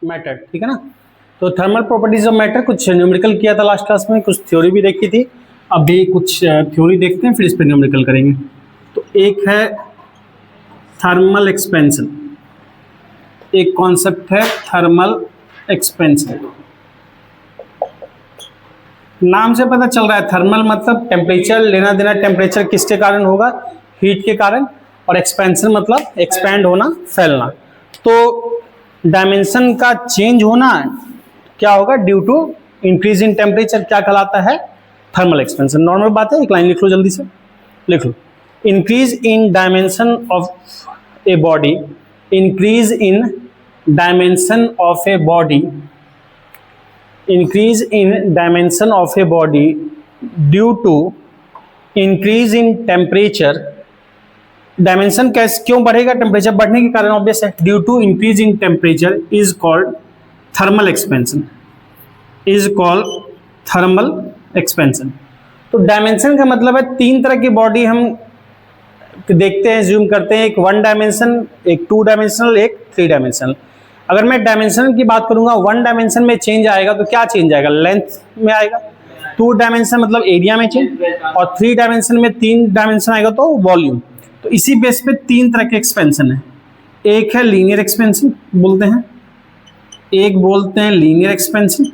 Matter, ठीक है ना। तो थर्मल प्रॉपर्टीज ऑफ मैटर कुछ न्यूमेरिकल किया था लास्ट क्लास में, कुछ थ्योरी भी देखी थी, अभी कुछ थ्योरी देखते हैं फिर इस पर न्यूमेरिकल करेंगे। तो एक है थर्मल एक्सपेंशन, एक कॉन्सेप्ट है थर्मल एक्सपेंशन। नाम से पता चल रहा है थर्मल मतलब टेम्परेचर, लेना देना टेम्परेचर किसके कारण होगा, हीट के कारण, और एक्सपेंशन मतलब एक्सपैंड होना, फैलना। तो डायमेंशन का चेंज होना क्या होगा, due to increase in temperature, क्या कहलाता है, थर्मल एक्सपेंशन। नॉर्मल बात है, एक लाइन लिख लो जल्दी से, लिख लो। Increase in dimension of a body, increase in dimension of a body, increase in dimension of a body due to increase in temperature। Dimension कैसे क्यों बढ़ेगा, टेम्परेचर बढ़ने के कारण, ऑब्वियस है। Due to increase in temperature is called thermal expansion, is called thermal expansion. तो dimension का मतलब है तीन तरह की बॉडी हम देखते हैं, ज्यूम करते हैं, एक वन डायमेंशन, एक टू डायमेंशनल, एक थ्री डायमेंशनल। अगर मैं डायमेंशन की बात करूंगा, वन डायमेंशन में चेंज आएगा तो क्या चेंज आएगा, लेंथ में आएगा। टू डायमेंशन मतलब एरिया में चेंज, और थ्री डायमेंशन में तीन डायमेंशन आएगा तो वॉल्यूम। तो इसी बेस पे तीन तरह के एक्सपेंशन है। एक है लीनियर एक्सपेंशन बोलते हैं, एक बोलते हैं लीनियर एक्सपेंशन,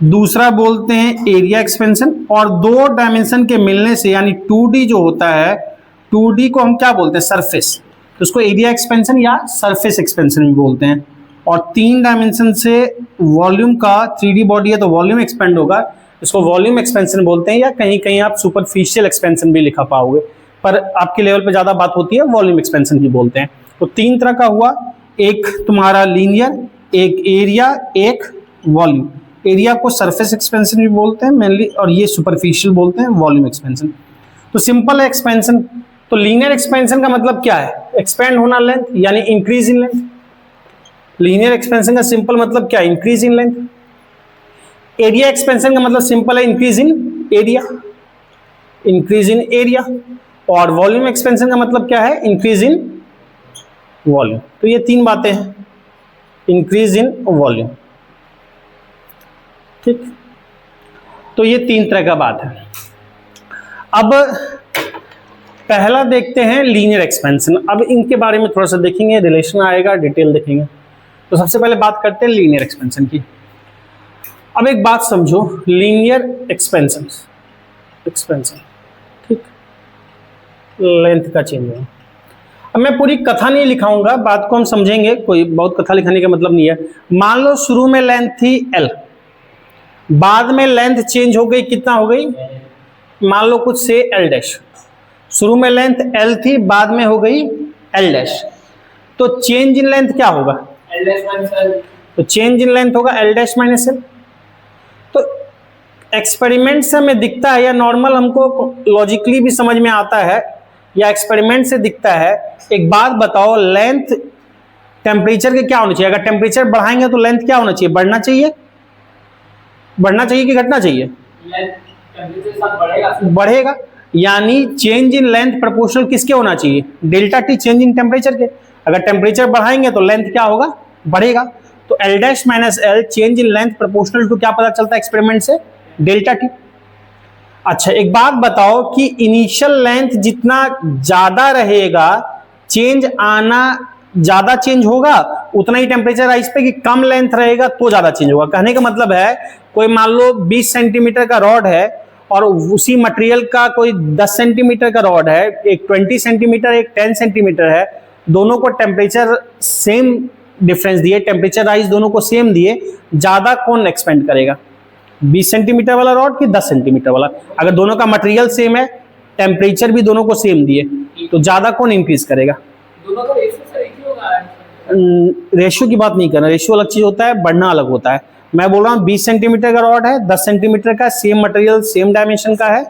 दूसरा बोलते हैं एरिया एक्सपेंशन। और दो डायमेंशन के मिलने से यानी 2D जो होता है, 2D को हम क्या बोलते हैं, सरफेस, तो उसको एरिया एक्सपेंशन या सरफेस एक्सपेंशन भी बोलते हैं। और तीन डायमेंशन से वॉल्यूम का, 3D बॉडी है तो वॉल्यूम एक्सपेंड होगा, इसको वॉल्यूम एक्सपेंशन बोलते हैं, या कहीं कहीं आप सुपरफिशियल एक्सपेंशन भी लिखा पाओगे, पर आपके लेवल पे ज़्यादा बात होती है, वॉल्यूम एक्सपेंशन ही बोलते हैं। तो तीन तरह का हुआ, एक तुम्हारा लीनियर, एक एरिया, एक वॉल्यूम। एरिया को सरफेस एक्सपेंशन भी बोलते हैं मेनली, और ये सुपरफिशियल बोलते हैं वॉल्यूम एक्सपेंशन। तो सिंपल है एक्सपेंशन। तो लीनियर एक्सपेंशन का मतलब क्या है, एक्सपेंड होना लेंथ, यानी increase in length. Linear expansion का सिंपल मतलब क्या है, increase in length. Area expansion का मतलब सिंपल है, increase in area, increase in area. और वॉल्यूम एक्सपेंशन का मतलब क्या है, इंक्रीज इन वॉल्यूम। तो ये तीन बातें हैं, इंक्रीज इन वॉल्यूम, ठीक। तो ये तीन तरह का बात है। अब पहला देखते हैं लीनियर एक्सपेंशन। अब इनके बारे में थोड़ा सा देखेंगे, रिलेशन आएगा, डिटेल देखेंगे। तो सबसे पहले बात करते हैं लीनियर एक्सपेंशन की। अब एक बात समझो, लीनियर एक्सपेंशन, ठीक, लेंथ का चेंज है। अब मैं पूरी कथा नहीं लिखाऊंगा, बात को हम समझेंगे, कोई बहुत कथा लिखाने का मतलब नहीं है। मान लो शुरू में लेंथ थी L, बाद में लेंथ चेंज हो गई, कितना हो गई, मान लो कुछ से L डैश। शुरू में लेंथ L थी, बाद में हो गई L डैश, तो चेंज इन लेंथ क्या होगा, L डैश माइनस L। तो चेंज इन लेंथ होगा L डैश माइनस L। तो एक्सपेरिमेंट से हमें दिखता है, या नॉर्मल हमको लॉजिकली भी समझ में आता है, या एक्सपेरिमेंट से दिखता है। एक बात बताओ, लेंथ टेम्परेचर के क्या होना चाहिए, अगर टेम्परेचर बढ़ाएंगे तो लेंथ क्या होना चाहिए, बढ़ना चाहिए, बढ़ना चाहिए कि घटना चाहिए, बढ़ेगा। यानी चेंज इन लेंथ प्रोपोर्शनल किसके होना चाहिए, delta T, change in temperature के। अगर टेम्परेचर बढ़ाएंगे तो लेंथ क्या होगा, बढ़ेगा। तो L dash minus L, change in length proportional to क्या पता चलता है एक्सपेरिमेंट से, डेल्टा टी। अच्छा एक बात बताओ कि इनिशियल लेंथ जितना ज्यादा रहेगा, चेंज आना ज्यादा चेंज होगा, उतना ही टेम्परेचर राइज पे, कि कम लेंथ रहेगा तो ज्यादा चेंज होगा। कहने का मतलब है, कोई मान लो 20 सेंटीमीटर का रॉड है और उसी मटेरियल का कोई 10 सेंटीमीटर का रॉड है, एक 20 सेंटीमीटर, एक 10 सेंटीमीटर है, दोनों को टेम्परेचर सेम डिफरेंस दिए, टेम्परेचर राइज दोनों को सेम दिए, ज्यादा कौन एक्सपेंड करेगा, 20 सेंटीमीटर वाला रॉड कि 10 सेंटीमीटर वाला। अगर दोनों का मटेरियल सेम है, टेम्परेचर भी दोनों को सेम दिए, तो ज्यादा कौन इंक्रीज करेगा, दोनों का रेशियो एक ही होगा। रेशियो की बात नहीं करना, रेशियो अलग चीज होता है, बढ़ना अलग होता है। मैं बोल रहा हूँ 20 सेंटीमीटर का रॉड है, 10 सेंटीमीटर का, सेम मटेरियल सेम डायमेंशन का है,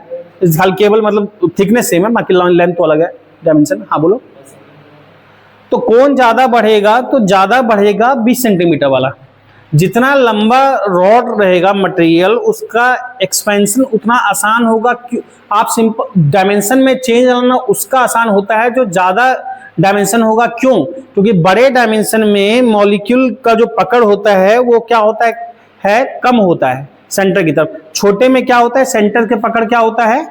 केवल मतलब थिकनेस सेम है, बाकी लेंथ तो अलग है, डायमेंशन। हाँ बोलो। तो कौन ज्यादा बढ़ेगा, तो ज्यादा बढ़ेगा 20 सेंटीमीटर वाला। जितना लंबा रॉड रहेगा मटेरियल, उसका एक्सपेंशन उतना आसान होगा। आप सिंपल डायमेंशन में चेंज लाना उसका आसान होता है जो ज्यादा डायमेंशन होगा। क्यों? क्योंकि बड़े डायमेंशन में मॉलिक्यूल का जो पकड़ होता है वो क्या होता है कम होता है सेंटर की तरफ। छोटे में क्या होता है, सेंटर के पकड़ क्या होता है,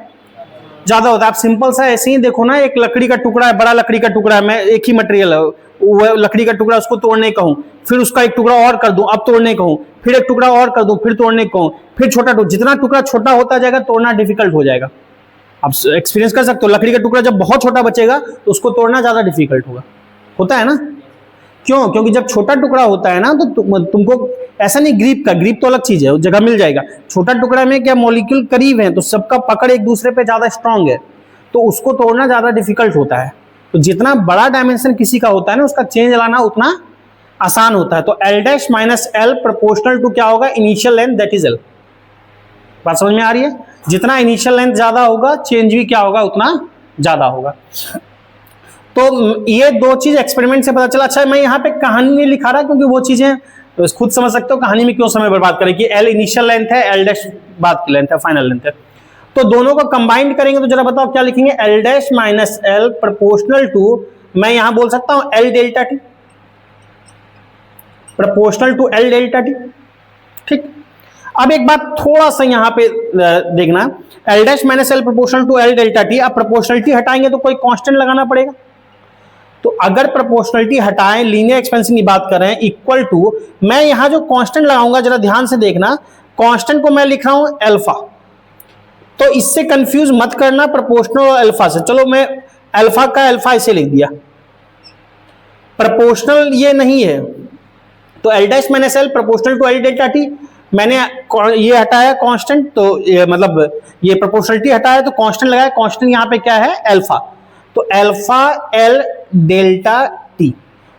ज्यादा होता है। आप सिंपल सा ऐसे ही देखो ना, एक लकड़ी का टुकड़ा है, बड़ा लकड़ी का टुकड़ा है, मैं एक ही मटेरियल है वो लकड़ी का टुकड़ा, उसको तोड़ने कहूं, फिर उसका एक टुकड़ा और कर दूं, अब तोड़ने कहूं, फिर एक टुकड़ा और कर दूं, फिर तोड़ने कहूं, फिर छोटा टुकड़ा, जितना टुकड़ा छोटा होता जाएगा तोड़ना डिफिकल्ट हो जाएगा। आप एक्सपीरियंस कर सकते हो, लकड़ी का टुकड़ा जब बहुत छोटा बचेगा तो उसको तोड़ना ज्यादा डिफिकल्ट होता है ना। क्यों? क्योंकि जब छोटा टुकड़ा होता है ना तो तुमको ऐसा नहीं, ग्रिप का, ग्रिप तो अलग चीज है, वो जगह मिल जाएगा। छोटा टुकड़ा में क्या मॉलिक्यूल करीब है तो सबका पकड़ एक दूसरे पे ज्यादा स्ट्रांग है, तो उसको तोड़ना ज्यादा डिफिकल्ट होता है। तो जितना बड़ा डायमेंशन किसी का होता है ना, उसका चेंज लाना उतना आसान होता है। तो L dash minus L proportional to क्या होगा, initial length, that is L. बात समझ में आ रही है? जितना इनिशियल लेंथ ज्यादा होगा चेंज भी क्या होगा, उतना ज्यादा होगा। तो ये दो चीज एक्सपेरिमेंट से पता चला। अच्छा, मैं यहाँ पे कहानी नहीं लिखा रहा क्योंकि वो चीजें तो खुद समझ सकते हो कहानी में क्यों समय बर्बाद करें, कि एल इनिशियल लेंथ है, एल डैश बाद की लेंथ है, फाइनल लेंथ है। तो दोनों को कंबाइंड करेंगे तो जरा बताओ क्या लिखेंगे, L dash minus L proportional to, मैं यहां बोल सकता हूं L delta T, proportional to L delta T. ठीक, अब एक बात थोड़ा सा यहां पे देखना, L dash minus L proportional to L delta T. अब प्रोपोर्शनलिटी हटाएंगे तो कोई कांस्टेंट लगाना पड़ेगा। तो अगर प्रोपोर्शनलिटी हटाएं, लीनियर एक्सपेंशन की बात कर रहे हैं, इक्वल टू, मैं यहां जो कांस्टेंट लगाऊंगा जरा ध्यान से देखना, कांस्टेंट को मैं लिख रहा हूं अल्फा। तो इससे कंफ्यूज मत करना प्रोपोर्शनल और अल्फा से। चलो मैं अल्फा का अल्फा इसे लिख दिया, प्रोपोर्शनल ये नहीं है, तो L dash minus L proportional to L delta T. मैंने ये हटाया कांस्टेंट, तो ये मतलब ये प्रोपोर्शनलिटी हटाया तो कांस्टेंट लगाया, कांस्टेंट यहां पे क्या है, अल्फा। तो अल्फा एल डेल्टा टी,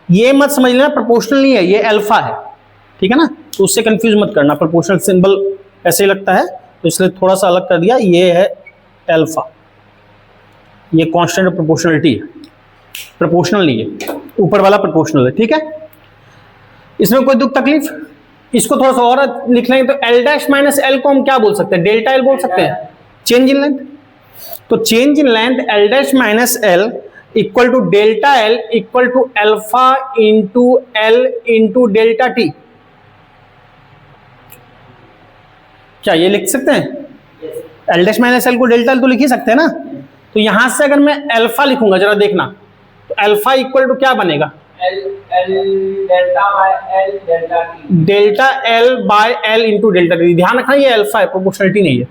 ये मत समझ लेना प्रोपोर्शनल नहीं है, ये अल्फा है, ठीक है ना। तो उससे कंफ्यूज मत करना, प्रोपोर्शनल सिंबल ऐसे ही लगता है तो इसलिए थोड़ा सा अलग कर दिया, ये है अल्फा, ये कांस्टेंट प्रोपोर्शनलिटी है, प्रोपोर्शनल नहीं है, ऊपर वाला प्रोपोर्शनल है, ठीक है। इसमें कोई दुख तकलीफ? इसको थोड़ा सा और लिख लेंगे तो एल डैश माइनस एल को हम क्या बोल सकते हैं, डेल्टा एल बोल सकते हैं, चेंज इन लेंथ। तो change in length L dash minus L equal to delta L equal to alpha into L into delta T. क्या ये लिख सकते हैं? एल डैश माइनस एल को डेल्टा एल तो लिख ही सकते हैं ना। तो यहां से अगर मैं अल्फा लिखूंगा जरा देखना, तो अल्फा इक्वल टू क्या बनेगा, delta L by L into delta T. ध्यान रखना ये अल्फा है, प्रोपोर्शनलिटी नहीं है।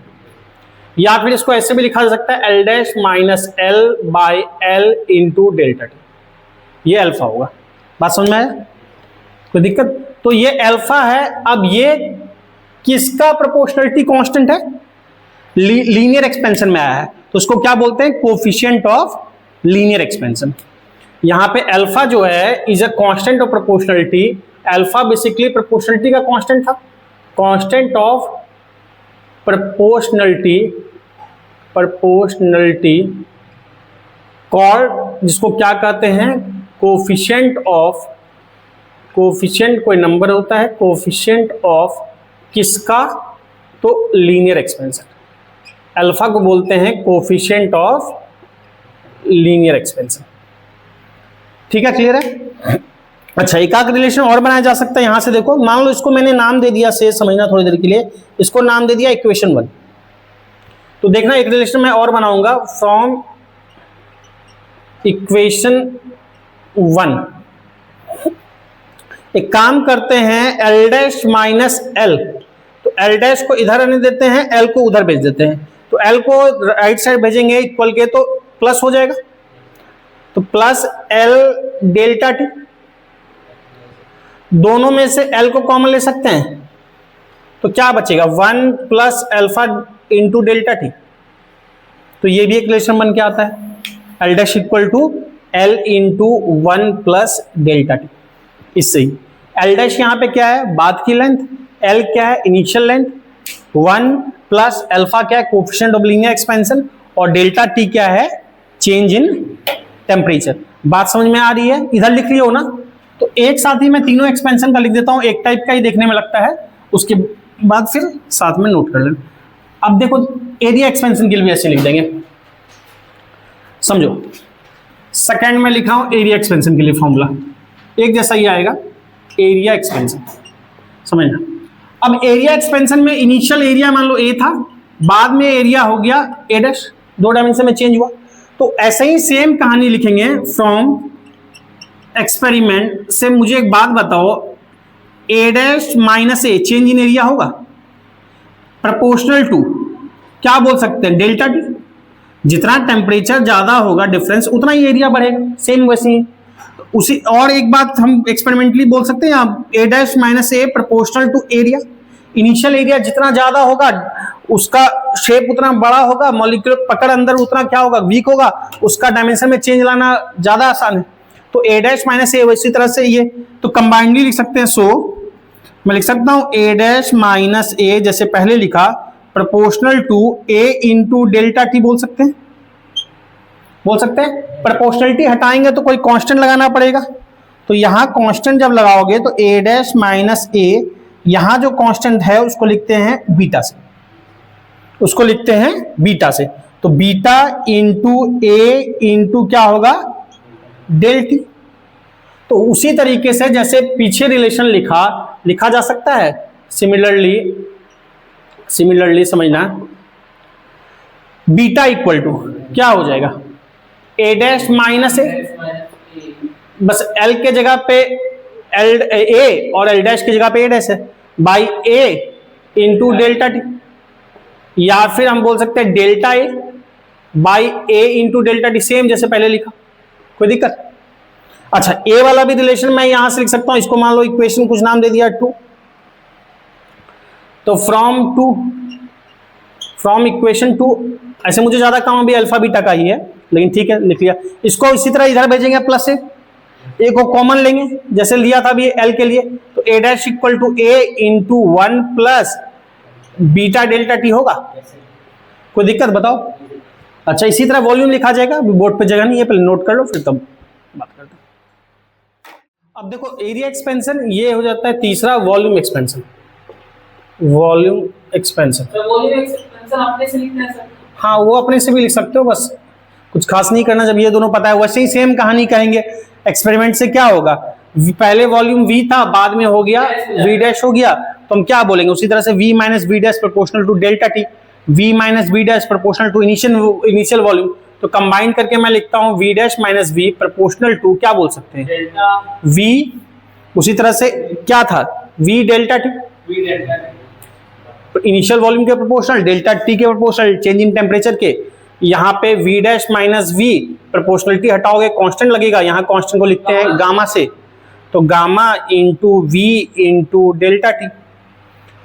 या फिर इसको ऐसे भी लिखा जा सकता है, L dash minus L by L into delta T, ये अल्फा होगा। बात समझ में आया? कोई दिक्कत? तो ये अल्फा है। अब ये किसका प्रोपोर्शनलिटी कांस्टेंट है, लीनियर एक्सपेंशन में आया है, तो उसको क्या बोलते हैं, कोफिशिएंट ऑफ लीनियर एक्सपेंशन। यहां पे अल्फा जो है is a constant of proportionality. Alpha basically proportionality का कांस्टेंट था, constant of proportionality, proportionality called, जिसको क्या कहते हैं, कोफिशिएंट ऑफ, कोफिशिएंट कोई नंबर होता है, कोफिशिएंट ऑफ किसका, तो लीनियर एक्सपेंशन। अल्फा को बोलते हैं कोफिशिएंट ऑफ लीनियर एक्सपेंशन, ठीक है, क्लियर है। अच्छा, एक आध रिलेशन और बनाया जा सकता है यहां से देखो, मान लो इसको मैंने नाम दे दिया, से समझना थोड़ी देर के लिए, इसको नाम दे दिया इक्वेशन 1। तो देखना एक रिलेशन मैं और बनाऊंगा, फ्रॉम इक्वेशन 1 एक काम करते हैं, एल डैश माइनस एल, तो एल डैश को इधर आने देते हैं, एल को उधर भेज देते हैं। तो एल को राइट साइड भेजेंगे इक्वल के, तो प्लस हो जाएगा, तो प्लस एल डेल्टा टी। दोनों में से एल को कॉमन ले सकते हैं, तो क्या बचेगा, 1 plus alpha into delta T. तो ये भी एक रिलेशन बन के आता है, L dash equal to L into 1 plus delta T. इससे ही एल डैश यहां पे क्या है, बाद की लेंथ, एल क्या है, इनिशियल लेंथ, 1 प्लस अल्फा क्या है, कोफिशिएंट ऑफ लीनियर एक्सपेंशन, और डेल्टा टी क्या है, चेंज इन टेम्परेचर। बात समझ में आ रही है? इधर लिख रही हो ना, तो एक साथ ही मैं तीनों एक्सपेंशन का लिख देता हूं, एक टाइप का ही देखने में लगता है, उसके बाद फिर साथ में नोट कर लेना। अब देखो एरिया एक्सपेंशन के लिए भी ऐसे लिख देंगे, समझो। सेकेंड में लिखा हूं एरिया एक्सपेंशन के लिए फॉर्मूला एक जैसा ही आएगा, एरिया एक्सपेंशन, समझना। अब एरिया एक्सपेंशन में इनिशियल एरिया मान लो ए था, बाद में एरिया हो गया ए डैश, 2 डायमेंशन में चेंज हुआ। तो ऐसे ही सेम कहानी लिखेंगे फ्रॉम एक्सपेरिमेंट से। मुझे एक बात बताओ, A dash minus A change in area होगा प्रोपोर्शनल टू क्या बोल सकते हैं, डेल्टा टी। जितना टेम्परेचर ज्यादा होगा डिफरेंस उतना ही एरिया बढ़ेगा, सेम वैसे ही उसी। और एक बात हम एक्सपेरिमेंटली बोल सकते हैं, A dash minus A proportional to area. Initial area जितना ज्यादा होगा उसका शेप उतना बड़ा होगा, मॉलिक्यूलर पकड़ अंदर उतना क्या होगा, वीक होगा, उसका डायमेंशन में चेंज लाना ज्यादा आसान है। तो ए डैश माइनस ए इसी तरह से ये तो कंबाइंडली लिख सकते हैं। सो मैं लिख सकता हूं ए डैश माइनस ए जैसे पहले लिखा proportional to A into delta T बोल सकते हैं, बोल सकते हैं। प्रोपोर्शनलिटी हटाएंगे तो कोई कांस्टेंट लगाना पड़ेगा, तो यहां कांस्टेंट जब लगाओगे तो ए डैश माइनस ए, यहां जो कांस्टेंट है उसको लिखते हैं बीटा से, उसको लिखते हैं बीटा से। तो बीटा इंटू ए इंटू क्या होगा, डेल टी। तो उसी तरीके से जैसे पीछे रिलेशन लिखा जा सकता है, सिमिलरली समझना, बीटा इक्वल टू क्या हो जाएगा, ए डैश माइनस ए, बस एल के जगह पे एल ए और एल डैश की जगह पे ए डैश है, by A into delta T. या फिर हम बोल सकते हैं delta A by A into delta T, same जैसे पहले लिखा, कोई दिक्कत। अच्छा, ए वाला भी रिलेशन मैं यहां से लिख सकता हूं, इसको मान लो इक्वेशन कुछ नाम दे दिया 2, तो फ्रॉम इक्वेशन 2, ऐसे मुझे ज्यादा काम अभी अल्फा बीटा का ही है, लेकिन ठीक है लिख लिया। इसको इसी तरह इधर भेजेंगे प्लस से, ए को कॉमन लेंगे जैसे लिया था अभी एल के लिए, तो A dash equal to A into 1 plus beta delta T होगा, कोई दिक्कत बताओ। अच्छा, इसी तरह वॉल्यूम लिखा जाएगा, बोर्ड पे जगह नहीं है, पहले नोट कर लो फिर तब बात करते हैं। अब देखो एरिया एक्सपेंशन ये हो जाता है तीसरा, वॉल्यूम एक्सपेंशन। वॉल्यूम एक्सपेंशन अपने से लिखना है सर? हाँ, वो अपने से भी लिख सकते हो, बस कुछ खास नहीं करना जब ये दोनों पता है। वैसे ही सेम कहानी कहेंगे, एक्सपेरिमेंट से क्या होगा, पहले वॉल्यूम v था, बाद में हो गया v डैश हो गया, तो हम क्या बोलेंगे उसी तरह से v minus v dash proportional to delta T, v minus v dash proportional to initial volume. तो कंबाइन करके मैं लिखता हूं v dash minus v proportional to क्या बोल सकते हैं, v, उसी तरह से क्या था v delta T, initial volume के प्रोपोर्शनल, डेल्टा टी के प्रोपोर्शनल, चेंज इन टेम्परेचर के। यहाँ पे v dash minus v, proportionality हटाओगे कांस्टेंट लगेगा, यहाँ कांस्टेंट को लिखते हैं गामा से, तो gamma into v into delta T.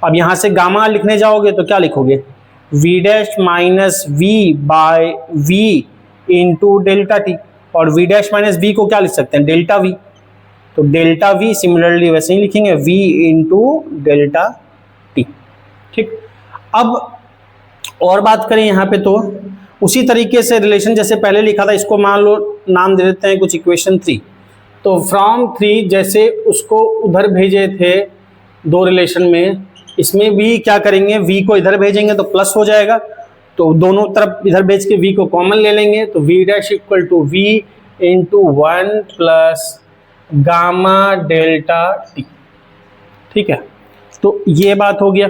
अब यहाँ से गामा लिखने जाओगे तो क्या लिखोगे, v dash minus v by v into delta T, और v डैश माइनस v को क्या लिख सकते हैं, डेल्टा v। तो डेल्टा v सिमिलरली वैसे ही लिखेंगे, v इंटू डेल्टा टी। ठीक, अब और बात करें यहाँ पे तो उसी तरीके से रिलेशन जैसे पहले लिखा था, इसको मान लो नाम दे देते हैं कुछ इक्वेशन 3। तो फ्रॉम 3 जैसे उसको उधर भेजे थे 2 रिलेशन में, इसमें भी क्या करेंगे, v को इधर भेजेंगे तो प्लस हो जाएगा, तो दोनों तरफ इधर भेज के v को कॉमन ले लेंगे, तो v dash equal to v into 1 plus gamma delta T. ठीक है, तो ये बात हो गया।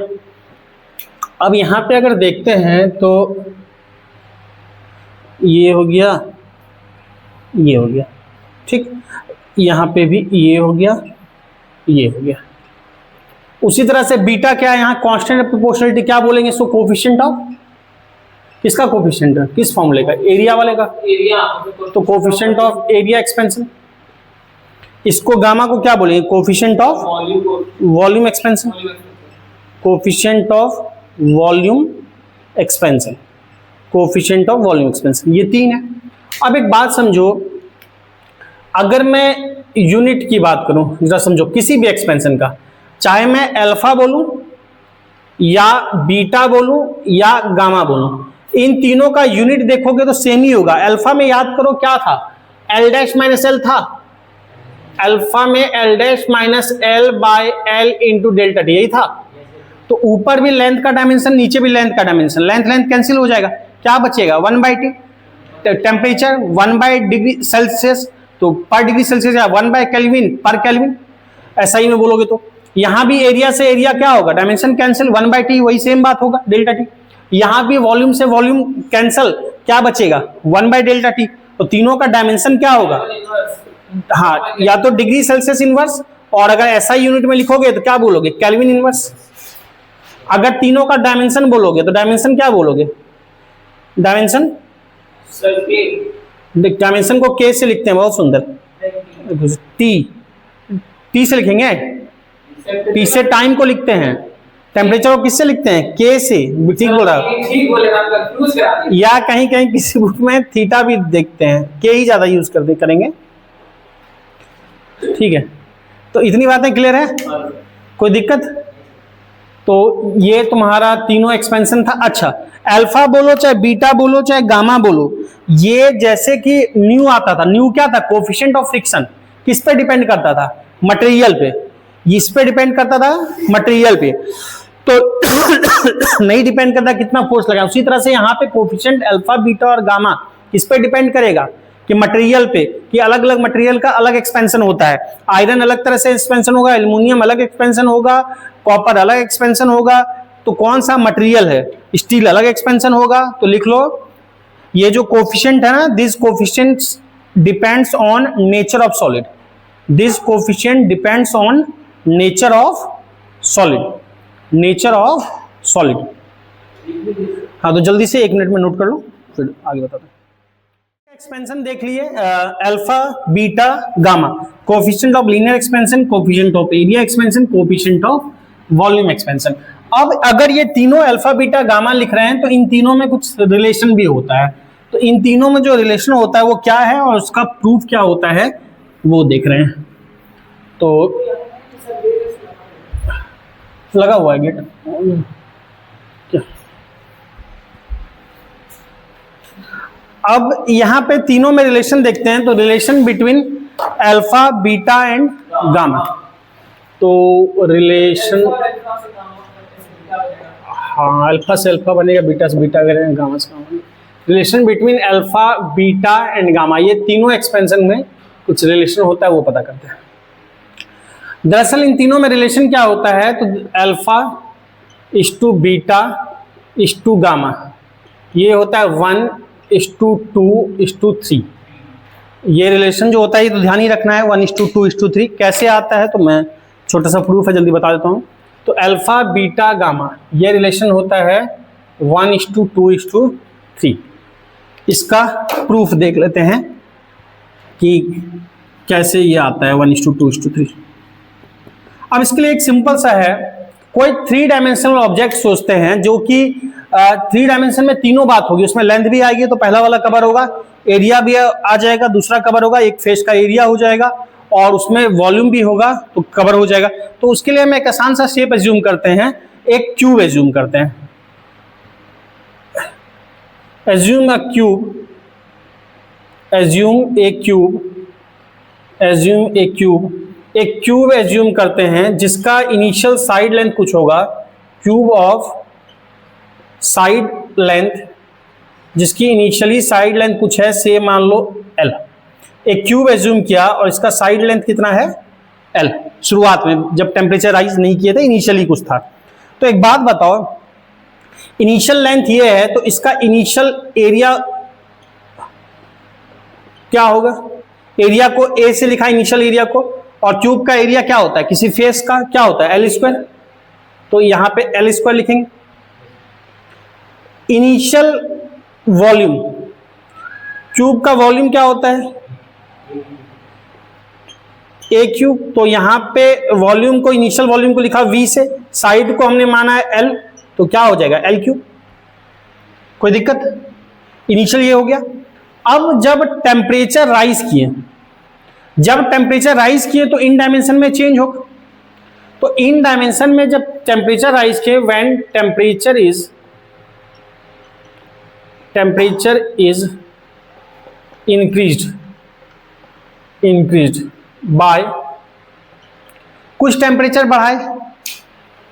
अब यहाँ पे अगर देखते हैं तो ये हो गया, ये हो गया, ठीक, यहाँ पे भी ये हो गया, ये हो गया। उसी तरह से बीटा क्या है, यहाँ कांस्टेंट प्रोपोर्शनलिटी क्या बोलेंगे, इसको कोफिशिएंट ऑफ, किसका कोफिशिएंट है, किस फॉर्मूले का, एरिया वाले का, एरिया, तो कोफिशिएंट ऑफ एरिया एक्सपेंशन। इसको गामा को क्या बोलेंगे, coefficient of volume expansion, coefficient of volume expansion, coefficient of volume expansion, ये 3 है। अब एक बात समझो, अगर मैं यूनिट की बात करूं, जरा समझो, किसी भी एक्सपेंशन का, चाहे मैं अल्फा बोलूं या बीटा बोलूं या गामा बोलूं, इन तीनों का यूनिट देखोगे तो सेम ही होगा। अल्फा में याद करो क्या था, एल डैश माइनस एल था, अल्फा में L dash minus L by L into delta T, यही था। तो ऊपर भी लेंथ का डायमेंशन, नीचे भी लेंथ का डायमेंशन, लेंथ लेंथ कैंसिल हो जाएगा, क्या बचेगा 1/t, टेम्परेचर 1/डिग्री सेल्सियस, तो पर डिग्री सेल्सियस या 1/केल्विन पर केल्विन, ऐसा ही में बोलोगे तो यहां भी एरिया से एरिया क्या होगा, डायमेंशन कैंसिल, 1/t वही सेम बात होगा डेल्टा टी। यहां भी वॉल्यूम से वॉल्यूम कैंसिल, क्या बचेगा 1/डेल्टा टी। तो तीनों का डायमेंशन क्या होगा, हाँ या तो डिग्री सेल्सियस इनवर्स, और अगर ऐसा यूनिट में लिखोगे तो क्या बोलोगे केल्विन इनवर्स। अगर तीनों का डायमेंशन बोलोगे तो डायमेंशन क्या बोलोगे, डायमेंशन डायमेंशन को के से लिखते हैं, बहुत सुंदर, टी से लिखेंगे, टी से टाइम को लिखते हैं, टेम्परेचर को किससे लिखते हैं, के से, ठीक बोल रहा, या कहीं कहीं किसी बुक में थीटा भी देखते हैं, के ही ज्यादा यूज करेंगे, ठीक है। तो इतनी बातें क्लियर है, कोई दिक्कत। तो ये तुम्हारा तीनों एक्सपेंशन था। अच्छा, अल्फा बोलो चाहे बीटा बोलो चाहे गामा बोलो, ये जैसे कि न्यू आता था, न्यू क्या था, कोफिशिएंट ऑफ फ्रिक्शन, किस पे डिपेंड करता था, मटेरियल पे, इस पे डिपेंड करता था मटेरियल पे, तो नहीं डिपेंड करता कितना फोर्स लगा। उसी तरह से यहाँ पे कोफिशिएंट अल्फा बीटा और गामा किस पे डिपेंड करेगा, कि मटेरियल पे, कि अलग अलग मटेरियल का अलग एक्सपेंशन होता है। आयरन अलग तरह से एक्सपेंशन होगा, एल्युमिनियम अलग एक्सपेंशन होगा, कॉपर अलग एक्सपेंशन होगा, तो कौन सा मटेरियल है, स्टील अलग एक्सपेंशन होगा। तो लिख लो, ये जो कोफिशिएंट है ना, this coefficients depends on nature of solid, this coefficient depends on nature of solid, nature of solid. हाँ तो जल्दी से 1 मिनट में नोट कर लो, फिर आगे बताते हैं। एक्सपेंशन देख लिए, alpha beta gamma, coefficient of linear expansion, coefficient of area expansion, coefficient of volume expansion. अब अगर ये तीनों अल्फा बीटा गामा लिख रहे हैं तो इन तीनों में कुछ रिलेशन भी होता है, तो इन तीनों में जो रिलेशन होता है वो क्या है और उसका प्रूफ क्या होता है वो देख रहे हैं। तो लगा हुआ है गेट, अब यहां पे तीनों में रिलेशन देखते हैं, तो relation between alpha beta and gamma, तो रिलेशन, हाँ अल्फा से अल्फा बनेगा, बीटा से बीटा करेंगे, गामा से gamma. Relation between alpha beta and gamma, ये तीनों एक्सपेंशन में कुछ रिलेशन होता है वो पता करते हैं। दरअसल इन तीनों में रिलेशन क्या होता है, तो अल्फा इस टू बीटा इस टू गामा, ये होता है 1:2:3, ये रिलेशन जो होता है ये तो ध्यान ही रखना है, 1:2:3 कैसे आता है, तो मैं छोटा सा प्रूफ है जल्दी बता देता हूँ। तो अल्फा बीटा गामा ये रिलेशन होता है 1:2:3, इसका प्रूफ देख लेते हैं कि कैसे ये आता है 1:2:3। अब इसके लिए एक सिंपल सा है, कोई 3 डायमेंशनल ऑब्जेक्ट सोचते हैं जो कि 3 डायमेंशन में तीनों बात होगी, उसमें लेंथ भी आएगी तो पहला वाला कवर होगा, एरिया भी आ जाएगा, दूसरा कवर होगा, एक फेस का एरिया हो जाएगा और उसमें वॉल्यूम भी होगा तो कवर हो जाएगा। तो उसके लिए हम एक आसान सा शेप एज्यूम करते हैं, एक क्यूब एज्यूम करते हैं, एज्यूम अ क्यूब, एज्यूम ए क्यूब, एज्यूम ए क्यूब, एक क्यूब एज्यूम करते हैं जिसका इनिशियल साइड लेंथ कुछ होगा, क्यूब ऑफ साइड लेंथ, जिसकी इनिशियली साइड लेंथ कुछ है, से मान लो L। एक क्यूब एज्यूम किया और इसका साइड लेंथ कितना है L, शुरुआत में जब टेम्परेचर राइज नहीं किए थे, इनिशियली कुछ था। तो एक बात बताओ, इनिशियल लेंथ ये है तो इसका इनिशियल एरिया क्या होगा, एरिया को A से लिखा इनिशियल एरिया को, और क्यूब का एरिया क्या होता है, किसी फेस का क्या होता है L², तो यहां पे L² लिखेंगे। इनिशियल वॉल्यूम, क्यूब का वॉल्यूम क्या होता है ए क्यूब, तो यहां पे वॉल्यूम को, इनिशियल वॉल्यूम को लिखा V से, साइड को हमने माना है L, तो क्या हो जाएगा L³। कोई दिक्कत, इनिशियल ये हो गया। अब जब टेम्परेचर राइज किए, जब टेम्परेचर राइज किए तो इन डायमेंशन में चेंज होगा, तो इन डायमेंशन में जब टेम्परेचर राइज किए, when temperature is increased by, कुछ टेम्परेचर बढ़ाए,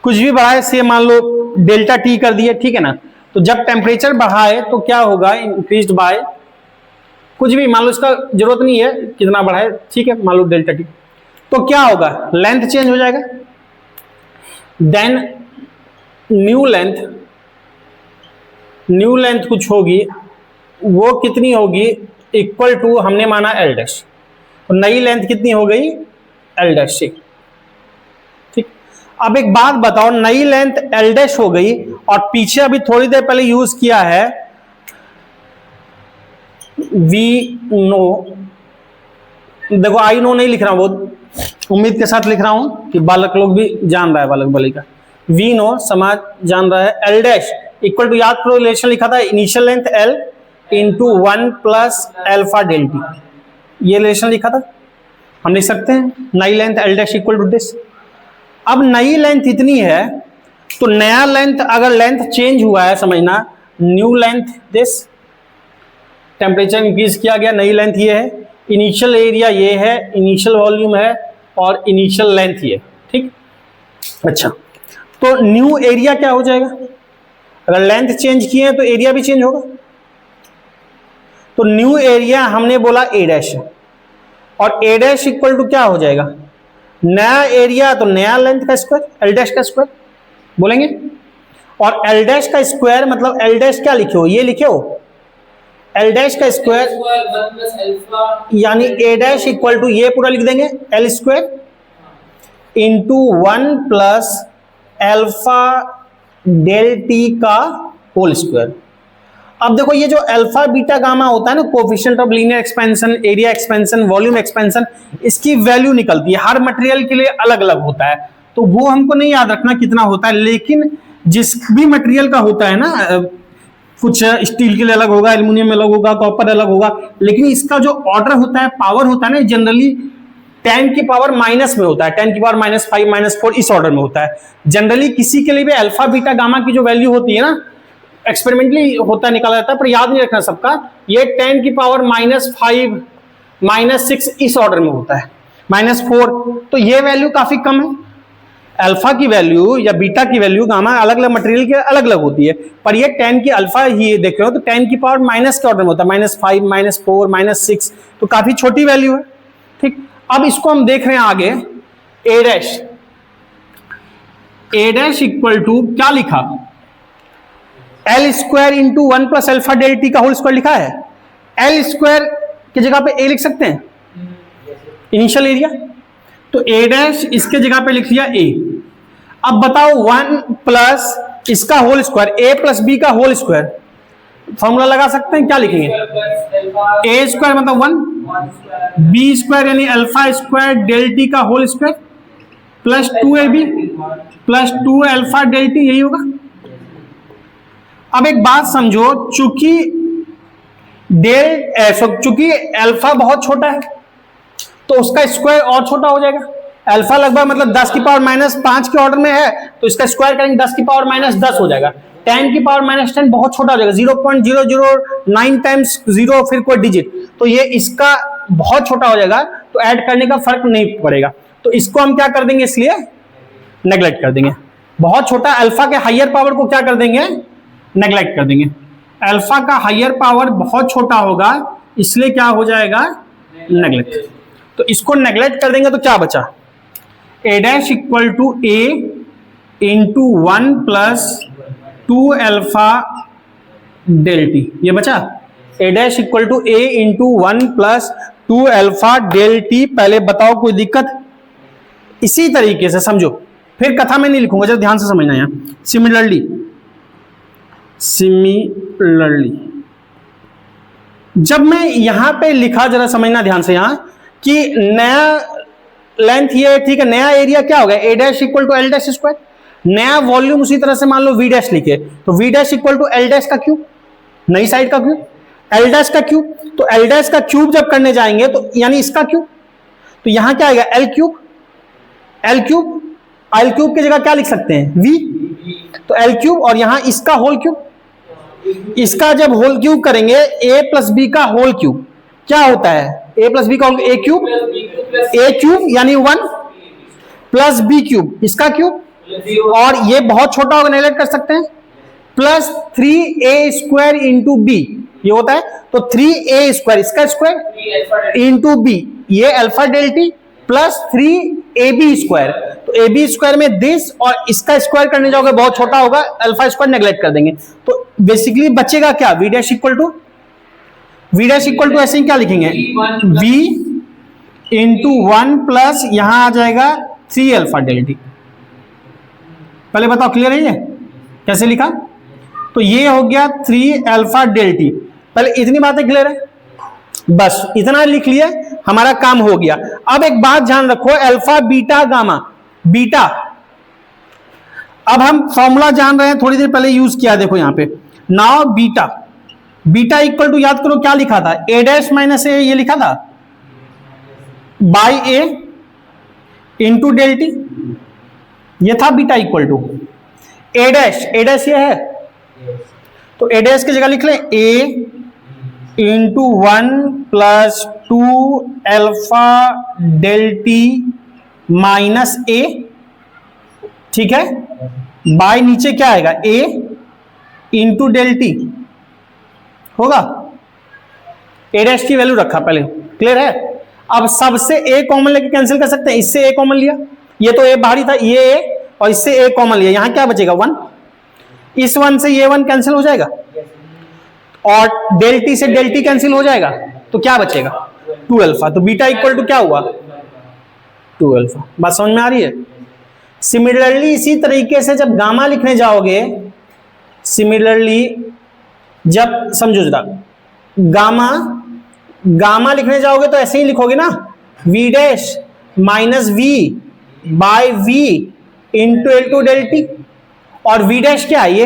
कुछ भी बढ़ाए, से मान लो डेल्टा टी कर दिए, ठीक है ना। तो जब टेम्परेचर बढ़ाए तो क्या होगा, इंक्रीज्ड बाय कुछ भी मान लो, इसका जरूरत नहीं है कितना बड़ा है, ठीक है, मान लो डेल्टा टी, तो क्या होगा, लेंथ चेंज हो जाएगा। देन न्यू लेंथ कुछ होगी, वो कितनी होगी, इक्वल टू हमने माना एल डैश, तो नई लेंथ कितनी हो गई, एल डैश से। ठीक, अब एक बात बताओ, नई लेंथ एल डैश हो गई और पीछे अभी थोड़ी देर पहले यूज किया है वी नो, देखो आई नो नहीं लिख रहा हूं, बहुत उम्मीद के साथ लिख रहा हूं कि बालक लोग भी जान रहा है, बालक बालिका, वी नो समाज जान रहा है, एल डैश इक्वल टू, याद करो रिलेशन लिखा था, initial length L into 1 plus alpha del T, ये रिलेशन लिखा था, हम लिख सकते हैं नई length L dash equal to this. अब नई लेंथ इतनी है, तो नया लेंथ अगर लेंथ चेंज हुआ है, समझना, new length this, temperature increase किया गया, नई लेंथ ये है, इनिशियल एरिया ये है, इनिशियल वॉल्यूम है और इनिशियल लेंथ ये, ठीक। अच्छा, तो न्यू एरिया क्या हो जाएगा, अगर लेंथ चेंज किए हैं तो एरिया भी चेंज होगा, तो न्यू एरिया हमने बोला ए डैश, और ए डैश इक्वल टू क्या हो जाएगा, नया एरिया तो नया लेंथ का स्क्वायर, एल डैश का स्क्वायर बोलेंगे, और एल डैश का स्क्वायर मतलब एल डैश क्या लिखे हो, ये लिखे हो एल डैश का स्क्वायर, यानी ए डैश इक्वल टू ये पूरा लिख देंगे L square into 1 plus alpha del T का होल स्क्वायर। अब देखो ये जो अल्फा बीटा गामा होता है ना, coefficient of linear expansion, area expansion, volume expansion, इसकी वैल्यू निकलती है, हर मटेरियल के लिए अलग अलग होता है, तो वो हमको नहीं याद रखना कितना होता है, लेकिन जिस भी मटेरियल का होता है ना, कुछ स्टील के लिए अलग होगा, एल्यूमिनियम में अलग होगा, कॉपर अलग होगा, लेकिन इसका जो ऑर्डर होता है, पावर होता है ना, जनरली 10 की पावर माइनस में होता है, 10 की पावर -5 -4 इस ऑर्डर में होता है। जनरली किसी के लिए भी अल्फा बीटा गामा की जो वैल्यू होती है ना, एक्सपेरिमेंटली होता है, निकाला जाता है, पर याद नहीं रखना सबका, ये 10 की पावर -5 -6 इस ऑर्डर में होता है, -4, तो ये वैल्यू काफी कम है। अल्फा की वैल्यू या बीटा की वैल्यू गामा अलग अलग मटेरियल के अलग अलग होती है, पर ये 10 की अल्फा ही देख रहे हो तो 10 की पावर माइनस के ऑर्डर में होता है, -5 -4 -6, तो काफी छोटी वैल्यू है, ठीक। अब इसको हम देख रहे हैं आगे, ए डैश इक्वल टू क्या लिखा, L square into 1 plus alpha del T का होल स्क्वायर लिखा है, एल स्क्वायर की जगह पे ए लिख सकते हैं, इनिशियल एरिया, तो ए डैश इसके जगह पे लिख लिया ए। अब बताओ 1 प्लस इसका whole square, A plus B का होल स्क्वायर, फॉर्मूला लगा सकते हैं, क्या लिखेंगे, ए स्क्वायर मतलब 1, बी स्क्वायर यानी अल्फा स्क्वायर डेल टी का whole square plus 2ab plus 2 alpha del T, यही होगा। अब एक बात समझो, चूंकि अल्फा बहुत छोटा है तो उसका स्क्वायर और छोटा हो जाएगा, अल्फा लगभग मतलब 10 की पावर -5 के ऑर्डर में है, तो इसका स्क्वायर करेंगे 10 की पावर -10 हो जाएगा, 10 की पावर -10 बहुत छोटा हो जाएगा, 0.009 टाइम्स 0 फिर कोई डिजिट, तो ये इसका बहुत छोटा हो जाएगा, तो ऐड करने का फर्क नहीं पड़ेगा, तो इसको हम क्या कर देंगे, इसलिए नेग्लेक्ट कर देंगे, बहुत छोटा अल्फा के हाइयर पावर को क्या कर देंगे, नेग्लेक्ट कर देंगे, अल्फा का हाइयर पावर बहुत छोटा होगा, इसलिए क्या हो जाएगा, नेग्लेक्ट, तो इसको नेग्लेक्ट कर देंगे तो क्या बचा, A dash equal to A into 1 plus 2 alpha del T, ये बचा, A dash equal to A into 1 plus 2 alpha del T. पहले बताओ कोई दिक्कत, इसी तरीके से समझो, फिर कथा में नहीं लिखूंगा, जरा ध्यान से समझना है। सिमिलरली जब मैं यहां पे लिखा, जरा समझना ध्यान से, यहां कि नया लेंथ ये, ठीक है, नया एरिया क्या होगा, A dash equal to L dash square, नया वॉल्यूम उसी तरह से मान लो वी डैश लिखे, तो V dash equal to L dash का क्यूब, नई साइड का क्यूब, एल डैश का क्यूब, तो एल डैश का क्यूब जब करने जाएंगे तो यानी इसका क्यूब, तो यहां क्या आएगा, एल क्यूब की जगह क्या लिख सकते हैं, वी, तो एल क्यूब, और यहां इसका होल क्यूब, इसका जब होल क्यूब करेंगे, ए प्लस बी का होल क्यूब क्या होता है, ए प्लस बी का होल, ए क्यूब यानी 1 प्लस बी क्यूब, इसका क्यूब, और ये बहुत छोटा होगा, नेगलेक्ट कर सकते हैं, plus 3a square into B, ये होता है, तो 3a² इसका स्क्वायर इंटू बी, ये अल्फा डेल्टी प्लस 3ab², तो ab² में दिस और इसका स्क्वायर करने जाओगे बहुत छोटा होगा, अल्फा स्क्वायर नेग्लेक्ट कर देंगे, तो बेसिकली बचेगा क्या, v डैश इक्वल टू ऐसे ही क्या लिखेंगे, v इंटू 1 प्लस यहां आ जाएगा 3 अल्फा डेल्टी। पहले बताओ क्लियर है ये कैसे लिखा, तो ये हो गया 3 अल्फा डेल्टी। पहले इतनी बातें क्लियर है, बस इतना लिख लिया हमारा काम हो गया। अब एक बात ध्यान रखो, अल्फा बीटा गामा, बीटा अब हम फॉर्मूला जान रहे हैं, थोड़ी देर पहले यूज किया, देखो यहां पे नाउ बीटा इक्वल टू, याद करो क्या लिखा था, a डैश माइनस ए, ये लिखा था बाई ए इंटू डेल्टी, ये था beta equal to A dash ये है, तो ए डैश की जगह लिख लें a into 1 plus 2 alpha delta T minus A, ठीक है, बाय नीचे क्या आएगा a इंटू डेल्टी होगा, ए डैश की वैल्यू रखा पहले, क्लियर है। अब सबसे a कॉमन लेके कैंसिल कर सकते हैं, इससे a कॉमन लिया, ये तो a बाहरी था, ये a और इससे a कॉमन लिया, यहां क्या बचेगा 1, इस 1 से ये 1 कैंसिल हो जाएगा और डेल्टी से डेल्टी कैंसिल हो जाएगा, तो क्या बचेगा 2 अल्फा, तो बीटा इक्वल टू क्या हुआ 2 अल्फा। बात समझ में आ रही है। सिमिलरली इसी तरीके से जब गामा लिखने जाओगे, सिमिलरली जब समझो जरा, गामा लिखने जाओगे तो ऐसे ही लिखोगे ना, v dash minus v by v into L2 delta T, और v डैश क्या है ये,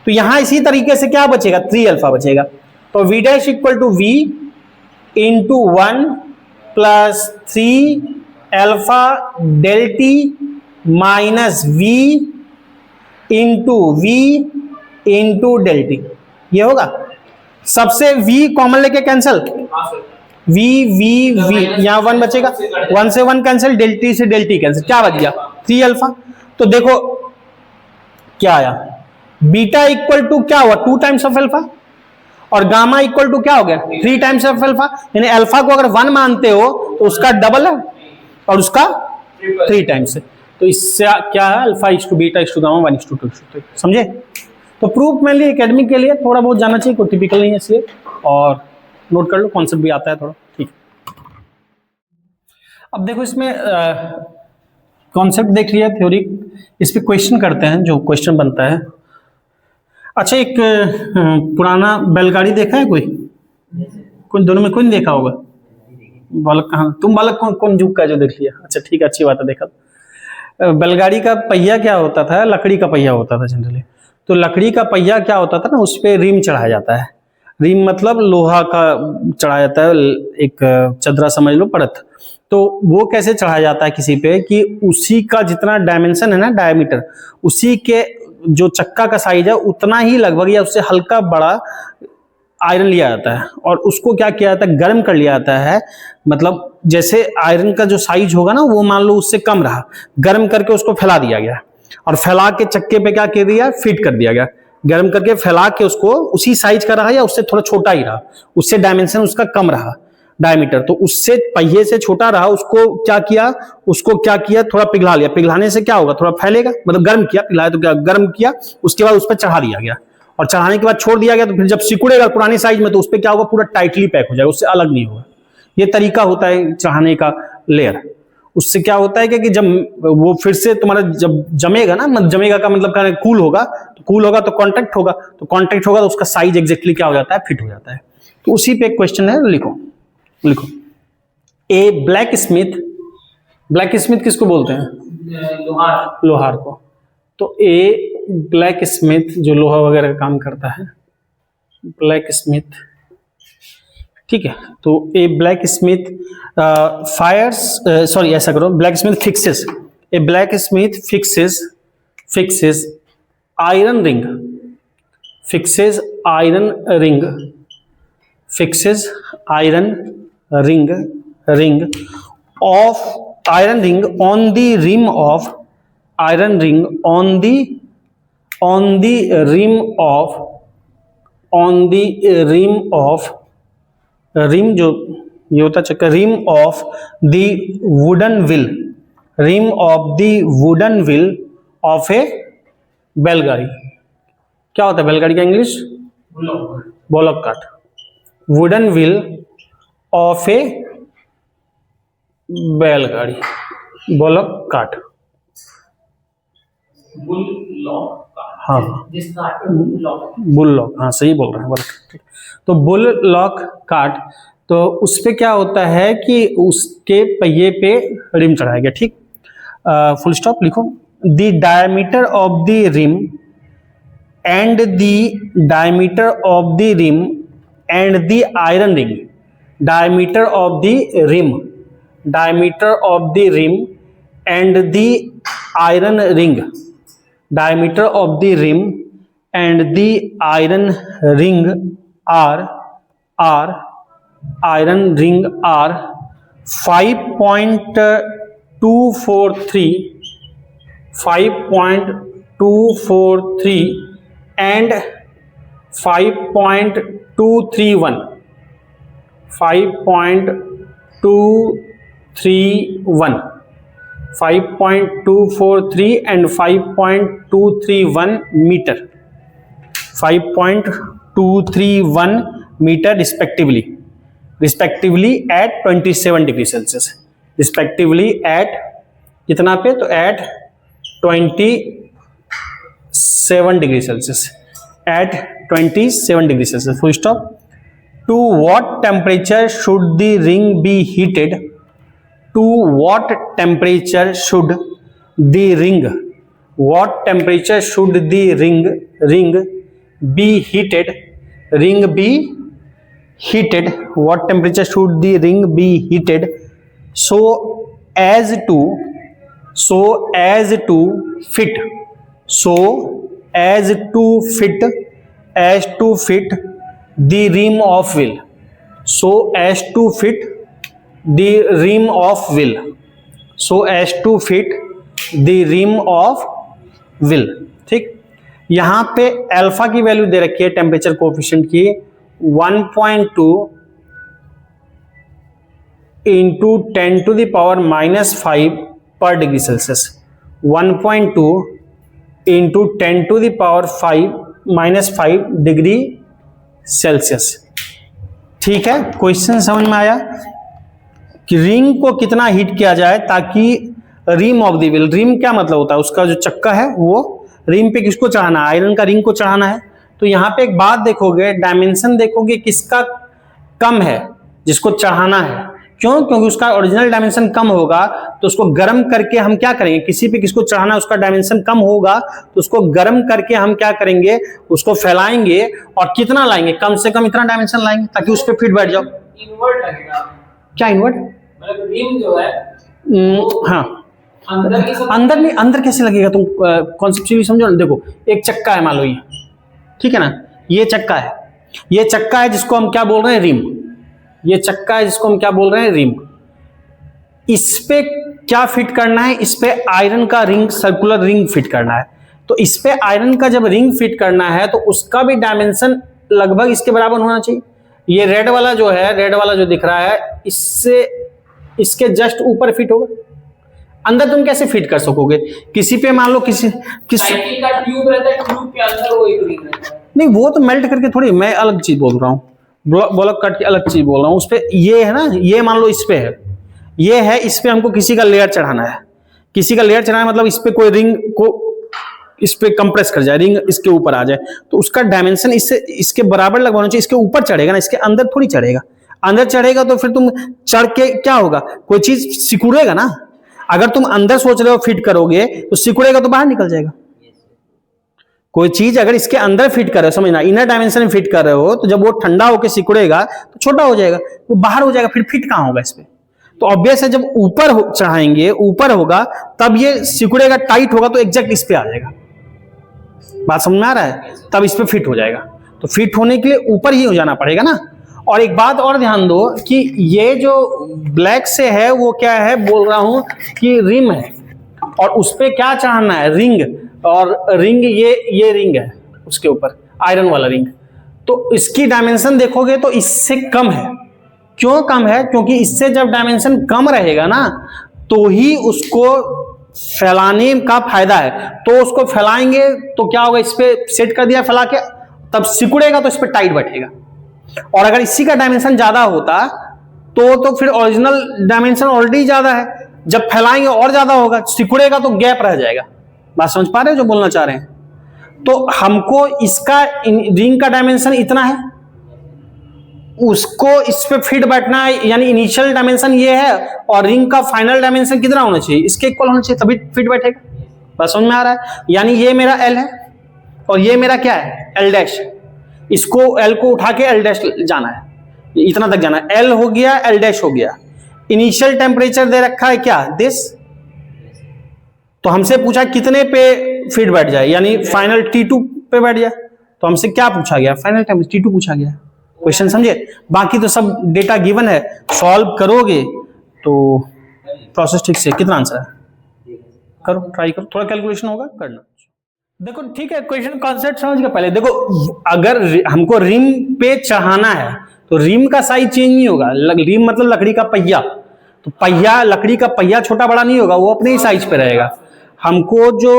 तो यहां इसी तरीके से क्या बचेगा 3 अल्फा बचेगा, तो v dash equal to v into 1 plus 3 alpha delta T minus v into delta T, ये होगा। सबसे v कॉमन लेके कैंसिल, v यहां 1 बचेगा, 1 से 1 कैंसिल, डेल्टी से डेल्टी कैंसिल, क्या बच गया 3 अल्फा। तो देखो क्या आया, बीटा इक्वल टू क्या हुआ 2 टाइम्स ऑफ अल्फा, और गामा इक्वल टू क्या हो गया 3 टाइम्स ऑफ अल्फा, यानी अल्फा को अगर 1 मानते हो तो उसका डबल है और उसका 3 टाइम्स है, तो इससे क्या है alpha is to beta is to gamma 1 is to 2, समझे। तो प्रूफ मेनली एकेडमिक के लिए थोड़ा बहुत जाना चाहिए, कोई टिपिकल नहीं है इसलिए, और नोट कर लो, कॉन्सेप्ट भी आता है थोड़ा, ठीक। अब देखो इसमें कॉन्सेप्ट देख लिया, थ्योरी, इस पे क्वेश्चन करते हैं, जो क्वेश्चन बनता है। अच्छा, एक पुराना बैलगाड़ी देखा है कोई दोनों में कोई नहीं देखा होगा, बालक कहाँ, तुम बालक कौन जुग का जो देख लिया, अच्छा ठीक है, अच्छी बात है, देखा। बैलगाड़ी का पहिया क्या होता था, लकड़ी का पहिया होता था जनरली, तो लकड़ी का पहिया क्या होता था ना, उस पर रिम चढ़ाया जाता है, रिम मतलब लोहा का चढ़ाया जाता है, एक चदरा समझ लो, परत। तो वो कैसे चढ़ाया जाता है किसी पे, कि उसी का जितना डायमेंशन है ना, डायमीटर, उसी के जो चक्का का साइज है उतना ही लगभग या उससे हल्का बड़ा आयरन लिया जाता है, और उसको क्या किया जाता है, गर्म कर लिया जाता है, मतलब जैसे आयरन का जो साइज होगा ना, वो मान लो उससे कम रहा, गर्म करके उसको फैला दिया गया, और फैला के चक्के पे क्या कर दिया, फिट कर दिया गया, गर्म करके फैला के उसको उसी साइज का रहा या उससे थोड़ा छोटा ही रहा, उससे डायमेंशन उसका कम रहा डायमीटर, तो उससे पहिए से छोटा रहा, उसको क्या किया थोड़ा पिघला लिया, पिघलाने से क्या होगा, थोड़ा फैलेगा, मतलब गर्म किया, पिघलाया तो क्या गर्म किया, उसके बाद उस पर चढ़ा दिया गया, और चढ़ाने के बाद छोड़ दिया गया, तो फिर जब सिकुड़ेगा पुरानी साइज में तो उस पर क्या होगा, पूरा टाइटली पैक हो जाएगा, उससे अलग नहीं होगा। ये तरीका होता है चढ़ाने का लेयर। उससे क्या होता है कि जब वो फिर से तुम्हारा जब जमेगा ना, जमेगा का मतलब क्या, कूल होगा, तो कांटेक्ट होगा, तो उसका साइज एग्जैक्टली क्या हो जाता है, फिट हो जाता है। तो उसी पे एक क्वेश्चन है, लिखो ए ब्लैक स्मिथ किसको बोलते हैं, लोहार को। तो ए ब्लैक स्मिथ जो लोहा वगैरह का काम करता है, ब्लैक स्मिथ, ठीक है। तो ए ब्लैक स्मिथ ऐसा करो, blacksmith fixes iron ring on the rim on the rim of, rim जो ये होता चक्कर, rim of the wooden wheel, rim of the wooden wheel of a बैलगाड़ी। क्या होता है बैलगाड़ी का English? Bullock cart. Wooden wheel of a बैलगाड़ी, बॉलक कार्ट। हाँ बुल लॉक, हाँ सही बोल रहे हैं, बॉलक। तो बुल लॉक कार्ट, तो उस पे क्या होता है कि उसके पहिए पे रिम चढ़ाया गया। ठीक, फुल स्टॉप लिखो। The diameter of the rim and the diameter of the rim and the iron ring, diameter of the rim, diameter of the rim and the iron ring, diameter of the rim and the iron ring are iron ring are 5.243 and 5.231 5.243 and 5.231 metre, 5.231 metre respectively at 27 degree Celsius, respectively at कितना पे? तो at 27 degree Celsius, at 27 degree Celsius. Full stop. To what temperature should the ring be heated? To what temperature should the ring, what temperature should the ring be heated, ring be heated, what temperature should the ring be heated so as to fit the rim of wheel, so as to fit the rim of wheel, so as to fit the rim of wheel। ठीक, यहां पे alpha की value दे रखी है temperature coefficient की 1.2 into 10 to the power -5 पर degree Celsius, 1.2 into 10 to the power -5 degree Celsius. ठीक है, क्वेश्चन समझ में आया कि रिंग को कितना हीट किया जाए ताकि rim of the wheel, rim क्या मतलब होता है? उसका जो चक्का है वो रिम पे किसको चढ़ाना है? आयरन का रिंग को चढ़ाना है। तो यहाँ पे एक बात देखोगे, डायमेंशन देखोगे किसका कम है, जिसको चढ़ाना है। क्यों? क्योंकि उसका ओरिजिनल डायमेंशन कम होगा, तो उसको गर्म करके हम क्या करेंगे? किसी पे किसको चढ़ाना है उसका डायमेंशन कम होगा, तो उसको गर्म करके हम क्या करेंगे? उसको फैलाएंगे और कितना लाएंगे? कम से कम इतना डायमेंशन लाएंगे ताकि उस पर फिट बैठ जाओ। इन्वर्ट लगेगा। क्या इन्वर्ट? मतलब रिम जो है हाँ अंदर नहीं, अंदर कैसे लगेगा? तुम कॉन्सेप्चुअली समझो ना। देखो, एक चक्का है मान लो, ये ठीक है ना, ये चक्का है, ये चक्का है जिसको हम क्या बोल रहे हैं? रिम। ये चक्का है जिसको हम क्या बोल रहे हैं? रिम। इस पे क्या फिट करना है? इस पे आयरन का रिंग, सर्कुलर रिंग फिट करना है। तो इस पे आयरन का जब रिंग फिट करना है तो उसका भी डायमेंशन लगभग इसके बराबर होना चाहिए। ये रेड वाला जो है, रेड वाला जो दिख रहा है, इससे इसके जस्ट ऊपर फिट होगा। अंदर तुम कैसे फिट कर सकोगे? किसी पे मान लो किसी साइकिल का ट्यूब रहता है, ट्यूब के अंदर वो एक रिंग रहता है। नहीं, वो तो मेल्ट करके थोड़ी, मैं अलग चीज बोल रहा हूँ, बॉलक कट की अलग चीज बोल रहा हूँ। उस पे ये है ना, ये मान लो इस पे है, ये है, इस पे हमको किसी का लेयर चढ़ाना है। किसी का लेयर चढ़ाना है मतलब इस पे कोई रिंग को इस पे कंप्रेस कर जाए, रिंग इसके ऊपर आ जाए, तो उसका डायमेंशन इससे इसके बराबर लगवाना चाहिए। इसके ऊपर चढ़ेगा ना, इसके अंदर थोड़ी चढ़ेगा। अंदर चढ़ेगा तो फिर तुम चढ़ के क्या होगा? कोई चीज सिकुड़ेगा ना। अगर तुम अंदर सोच रहे हो फिट करोगे तो सिकुड़ेगा तो बाहर निकल जाएगा। कोई चीज अगर इसके अंदर फिट कर रहे हो, समझना, इनर डायमेंशन में फिट कर रहे हो, तो जब वो ठंडा होकर सिकुड़ेगा तो छोटा हो जाएगा, वो बाहर हो जाएगा, फिर फिट कहां होगा इस पे? तो ऑब्वियस है, जब ऊपर चढ़ाएंगे, ऊपर होगा, तब ये सिकुड़ेगा, टाइट होगा, तो एग्जैक्ट इस पे आ जाएगा। बात समझ में आ रहा है? तब इस पे फिट हो जाएगा। तो फिट होने के लिए ऊपर ही हो जाना पड़ेगा ना। और एक बात और ध्यान दो कि ये जो ब्लैक से है वो क्या है, बोल रहा हूं कि रिम है, और उस पे क्या चढ़ाना है? रिंग। और रिंग ये रिंग है, उसके ऊपर आयरन वाला रिंग। तो इसकी डायमेंशन देखोगे तो इससे कम है। क्यों कम है? क्योंकि इससे जब डायमेंशन कम रहेगा ना तो ही उसको फैलाने का फायदा है। तो उसको फैलाएंगे तो क्या होगा, इस पे सेट कर दिया फैला के, तब सिकुड़ेगा तो इस पे टाइट बैठेगा। और अगर इसी का डायमेंशन ज्यादा होता तो फिर ओरिजिनल डायमेंशन ऑलरेडी ज्यादा है, जब फैलाएंगे और ज्यादा होगा, सिकुड़ेगा तो गैप रह जाएगा। बात समझ पा रहे हो जो बोलना चाह रहे हैं? तो हमको इसका रिंग का डायमेंशन इतना है, उसको इस पे फिट बैठना है, यानी इनिशियल डायमेंशन ये है और रिंग का फाइनल डायमेंशन कितना होना चाहिए, इसके इक्वल होना चाहिए, तभी फिट बैठेगा। बस समझ में आ रहा है? यानी ये मेरा एल है और ये मेरा क्या है, एल डैश। इसको एल को उठा के एल डैश जाना है, इतना तक जाना है। एल हो गया, एल डैश हो गया। इनिशियल टेम्परेचर दे रखा है क्या, दिस। तो हमसे पूछा कितने पे फिट बैठ जाए, यानी फाइनल T2 पे बैठ जाए। तो हमसे क्या पूछा गया, फाइनल टेम्परेचर T2 पूछा गया। क्वेश्चन समझे? बाकी तो सब डेटा गिवन है, सॉल्व करोगे तो प्रोसेस ठीक से। कितना आंसर है, करो, ट्राई करो, थोड़ा कैलकुलेशन होगा करना। देखो ठीक है, क्वेश्चन कॉन्सेप्ट समझ गया। पहले देखो, अगर हमको रिम पे चढ़ाना है तो रिम का साइज चेंज नहीं होगा। रिम मतलब लकड़ी का पहिया, तो पहिया, लकड़ी का पहिया छोटा बड़ा नहीं होगा, वो अपने ही साइज पे रहेगा। हमको जो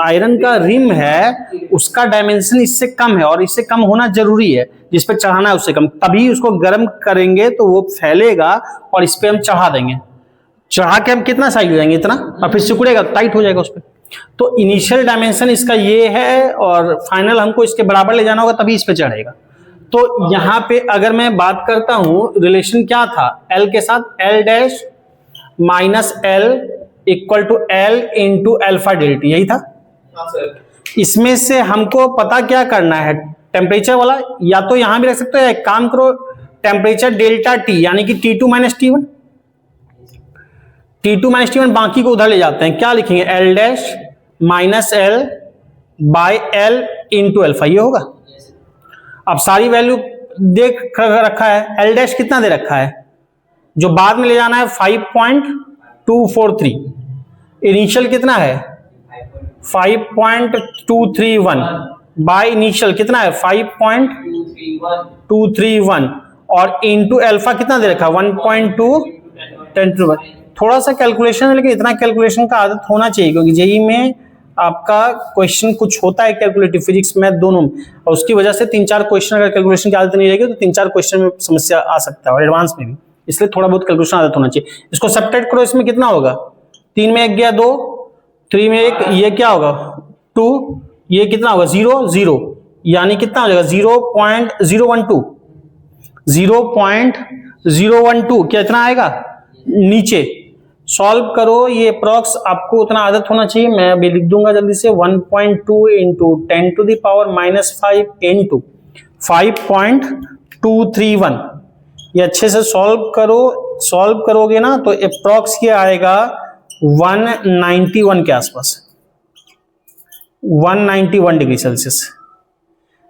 आयरन का रिम है उसका डायमेंशन इससे कम है और इससे कम होना जरूरी है, जिस पे चढ़ाना है उससे कम, तभी उसको गर्म करेंगे तो वो फैलेगा और इस पे हम चढ़ा देंगे। चढ़ा के हम कितना साइज हो जाएंगे, इतना, और फिर सिकुड़ेगा, टाइट हो जाएगा उस पर। तो इनिशियल डायमेंशन इसका ये है और फाइनल हमको इसके बराबर ले जाना होगा तभी इस पे चढ़ेगा। तो यहाँ पे अगर मैं बात करता हूं, रिलेशन क्या था एल के साथ, L dash minus L equal to L into alpha delta, यही था। इसमें से हमको पता क्या करना है, टेम्परेचर वाला, या तो यहां भी रख सकते हो या एक काम करो, टेम्परेचर डेल्टा टी यानी कि T2 minus T1, T2 minus T1, बाकी को उधर ले जाते हैं। क्या लिखेंगे, L dash minus L by L into alpha, ये होगा। अब सारी वैल्यू देख रखा है, एल डैश कितना दे रखा है, जो बाद में ले जाना है 5.243, इनिशियल कितना है 5.231 बाय इनिशियल कितना है 5.231 और इंटू अल्फा कितना दे रखा है 1.2। थोड़ा सा कैलकुलेशन है, लेकिन इतना कैलकुलेशन का आदत होना चाहिए, क्योंकि जेईई में आपका क्वेश्चन कुछ होता है कैलकुलेटिव, फिजिक्स मैथ दोनों, और उसकी वजह से 3-4 क्वेश्चन अगर कैलकुलेशन की आदत नहीं रहेगी तो 3-4 क्वेश्चन में समस्या आ सकता है, और एडवांस में भी, इसलिए थोड़ा बहुत कैलकुलेशन आदत होना चाहिए। इसको सब्ट्रैक्ट करो, इसमें कितना होगा, 3 में 1 गया 2, 3 में 1, ये क्या होगा 2, ये कितना होगा 0 0, यानी कितना हो जाएगा 0.012, 0.012 कितना आएगा नीचे। सॉल्व करो, ये अप्रॉक्स आपको उतना आदत होना चाहिए, मैं अभी लिख दूंगा जल्दी से, 1.2 into 10 to the power -5 into 5.231, ये अच्छे से सॉल्व करो। सॉल्व करोगे ना तो अप्रॉक्स ये आएगा 191 के आसपास, 191 डिग्री सेल्सियस,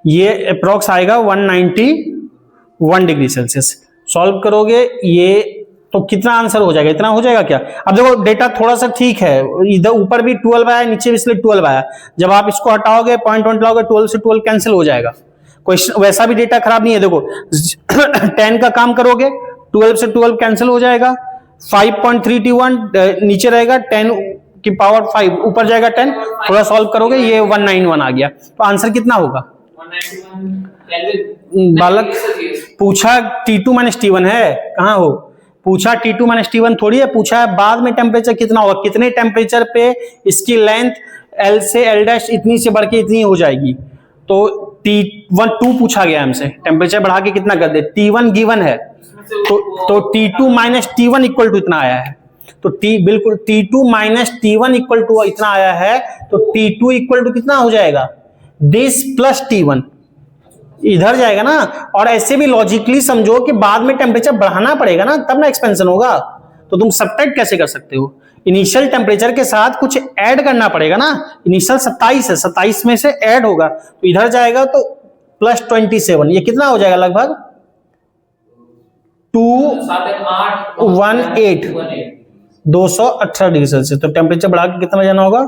ये अप्रॉक्स आएगा 191 डिग्री सेल्सियस। सॉल्व करोगे ये तो कितना आंसर हो जाएगा, इतना हो जाएगा क्या। अब देखो डेटा थोड़ा सा ठीक है, इधर ऊपर भी 12 आया, नीचे भी इसलिए 12 आया, जब आप इसको हटाओगे 0.1 लाओगे 12 से 12 कैंसिल हो जाएगा। क्वेश्चन वैसा भी डेटा खराब नहीं है, देखो 10 का काम करोगे 12 से 12 कैंसिल हो जाएगा, 5.321 नीचे रहेगा, 10 की पावर 5 ऊपर जाएगा 10, थोड़ा सॉल्व करोगे ये 191 आ गया। तो आंसर कितना होगा, बालक पूछा T2 माइनस T1 है, कहाँ हो, पूछा T2 माइनस T1 थोड़ी है, पूछा है बाद में टेम्परेचर कितना होगा, कितने टेम्परेचर पे इसकी लेंथ L से L डैश इतनी से बढ़ के इतनी हो जाएगी। तो T1 2 पूछा गया हमसे, टेम्परेचर बढ़ा के कितना कर दे, T1 गिवन है, तो T2 minus T1 equal to इतना आया है, तो बिल्कुल T2 minus T1 equal to इतना आया है, तो T2 इक्वल टू कितना हो जाएगा, दिस प्लस T1 इधर जाएगा ना। और ऐसे भी लॉजिकली समझो कि बाद में टेम्परेचर बढ़ाना पड़ेगा ना, तब ना एक्सपेंशन होगा, तो तुम सब्ट्रैक्ट कैसे कर सकते हो, इनिशियल टेम्परेचर के साथ कुछ ऐड करना पड़ेगा ना। इनिशियल 27 है, 27 में से ऐड होगा तो इधर जाएगा तो प्लस 27, ये कितना हो जाएगा लगभग 218 डिग्री सेल्सियस। तो टेम्परेचर बढ़ा के कितना जाना होगा